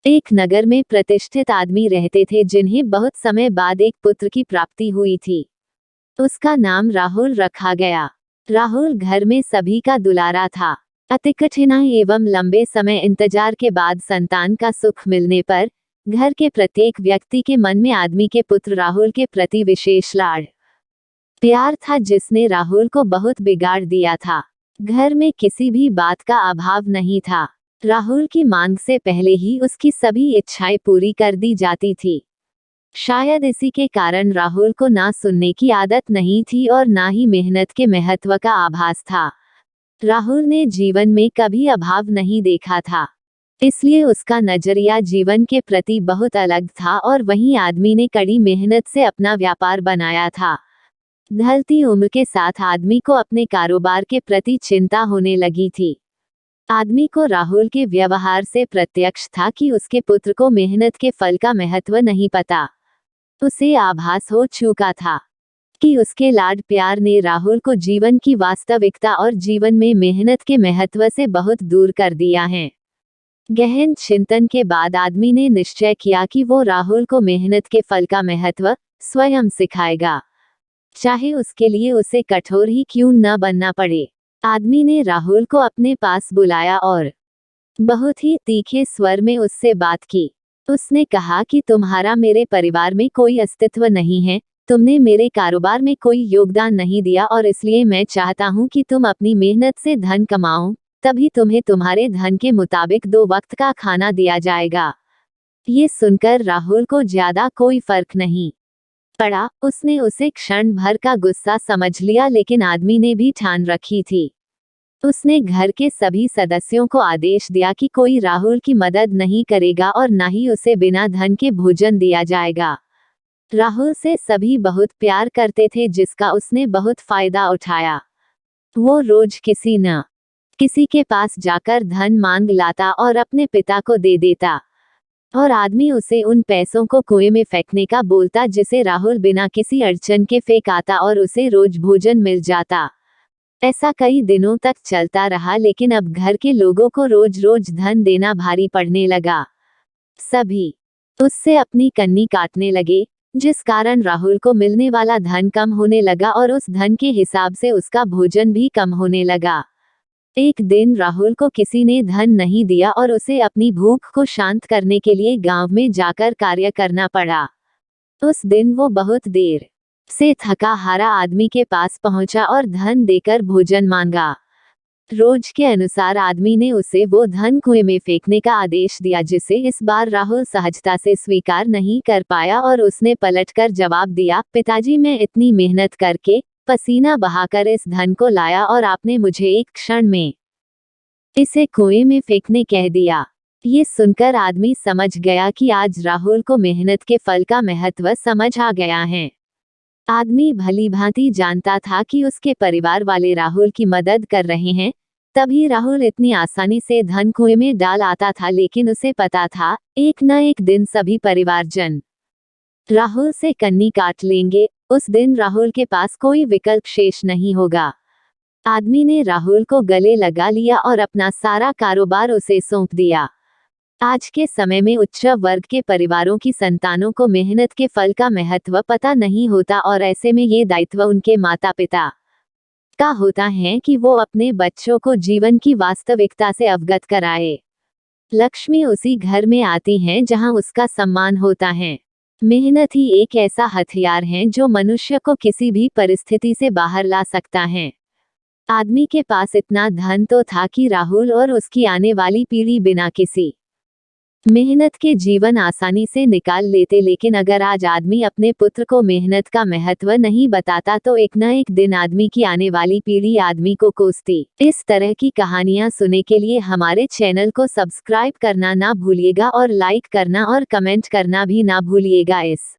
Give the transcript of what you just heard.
एक नगर में प्रतिष्ठित आदमी रहते थे जिन्हें बहुत समय बाद एक पुत्र की प्राप्ति हुई थी। उसका नाम राहुल रखा गया। राहुल घर में सभी का दुलारा था। अति कठिनाई एवं लंबे समय इंतजार के बाद संतान का सुख मिलने पर घर के प्रत्येक व्यक्ति के मन में आदमी के पुत्र राहुल के प्रति विशेष लाड़ प्यार था, जिसने राहुल को बहुत बिगाड़ दिया था। घर में किसी भी बात का अभाव नहीं था। राहुल की मांग से पहले ही उसकी सभी इच्छाएं पूरी कर दी जाती थी। शायद इसी के कारण राहुल को ना सुनने की आदत नहीं थी और ना ही मेहनत के महत्व का आभास था। राहुल ने जीवन में कभी अभाव नहीं देखा था, इसलिए उसका नजरिया जीवन के प्रति बहुत अलग था। और वहीं आदमी ने कड़ी मेहनत से अपना व्यापार बनाया था। ढलती उम्र के साथ आदमी को अपने कारोबार के प्रति चिंता होने लगी थी। आदमी को राहुल के व्यवहार से प्रत्यक्ष था कि उसके पुत्र को मेहनत के फल का महत्व नहीं पता। उसे आभास हो चुका था कि उसके लाड प्यार ने राहुल को जीवन की वास्तविकता और जीवन में मेहनत के महत्व से बहुत दूर कर दिया है। गहन चिंतन के बाद आदमी ने निश्चय किया कि वो राहुल को मेहनत के फल का महत्व स्वयं सिखाएगा, चाहे उसके लिए उसे कठोर ही क्यों न बनना पड़े। आदमी ने राहुल को अपने पास बुलाया और बहुत ही तीखे स्वर में उससे बात की। उसने कहा कि तुम्हारा मेरे परिवार में कोई अस्तित्व नहीं है, तुमने मेरे कारोबार में कोई योगदान नहीं दिया और इसलिए मैं चाहता हूँ कि तुम अपनी मेहनत से धन कमाओ, तभी तुम्हें तुम्हारे धन के मुताबिक 2 वक्त का खाना दिया जाएगा। ये सुनकर राहुल को ज्यादा कोई फर्क नहीं पड़ा। उसने उसे क्षण भर का गुस्सा समझ लिया, लेकिन आदमी ने भी ठान रखी थी। उसने घर के सभी सदस्यों को आदेश दिया कि कोई राहुल की मदद नहीं करेगा और न ही उसे बिना धन के भोजन दिया जाएगा। राहुल से सभी बहुत प्यार करते थे, जिसका उसने बहुत फायदा उठाया। वो रोज किसी के पास जाकर धन मांग लाता और अपने पिता को दे देता, और आदमी उसे उन पैसों को कुएं में फेंकने का बोलता, जिसे राहुल बिना किसी अड़चन के फेंक आता और उसे रोज भोजन मिल जाता। ऐसा कई दिनों तक चलता रहा, लेकिन अब घर के लोगों को रोज रोज धन देना भारी पड़ने लगा। सभी उससे अपनी कन्नी काटने लगे, जिस कारण राहुल को मिलने वाला धन कम होने लगा और उस धन के हिसाब से उसका भोजन भी कम होने लगा। एक दिन राहुल को किसी ने धन नहीं दिया और उसे अपनी भूख को शांत करने के लिए गांव में जाकर कार्य करना पड़ा। उस दिन वो बहुत देर से थका हारा आदमी के पास पहुंचा और धन देकर भोजन मांगा। रोज के अनुसार आदमी ने उसे वो धन कुएं में फेंकने का आदेश दिया, जिसे इस बार राहुल सहजता से स्वीकार नहीं कर पाया और उसने पलटकर जवाब दिया, पिताजी, मैं इतनी मेहनत करके पसीना बहाकर इस धन को लाया और आपने मुझे एक क्षण में इसे कुएं में फेंकने कह दिया। ये सुनकर आदमी समझ गया कि आज राहुल को मेहनत के फल का महत्व समझ आ गया है। आदमी भली भांति जानता था कि उसके परिवार वाले राहुल की मदद कर रहे हैं, तभी राहुल इतनी आसानी से धन कुएं में डाल आता था। लेकिन उसे पता था, एक न एक दिन सभी परिवारजन राहुल से कन्नी काट लेंगे। उस दिन राहुल के पास कोई विकल्प शेष नहीं होगा। आदमी ने राहुल को गले लगा लिया और अपना सारा कारोबार उसे सौंप दिया। आज के समय में उच्च वर्ग के परिवारों की संतानों को मेहनत के फल का महत्व पता नहीं होता, और ऐसे में ये दायित्व उनके माता पिता का होता है कि वो अपने बच्चों को जीवन की वास्तविकता से अवगत कराए। लक्ष्मी उसी घर में आती हैं जहां उसका सम्मान होता है। मेहनत ही एक ऐसा हथियार है जो मनुष्य को किसी भी परिस्थिति से बाहर ला सकता है। आदमी के पास इतना धन तो था कि राहुल और उसकी आने वाली पीढ़ी बिना किसी मेहनत के जीवन आसानी से निकाल लेते। लेकिन अगर आज आदमी अपने पुत्र को मेहनत का महत्व नहीं बताता, तो एक न एक दिन आदमी की आने वाली पीढ़ी आदमी को कोसती। इस तरह की कहानियां सुनने के लिए हमारे चैनल को सब्सक्राइब करना ना भूलिएगा और लाइक करना और कमेंट करना भी ना भूलिएगा।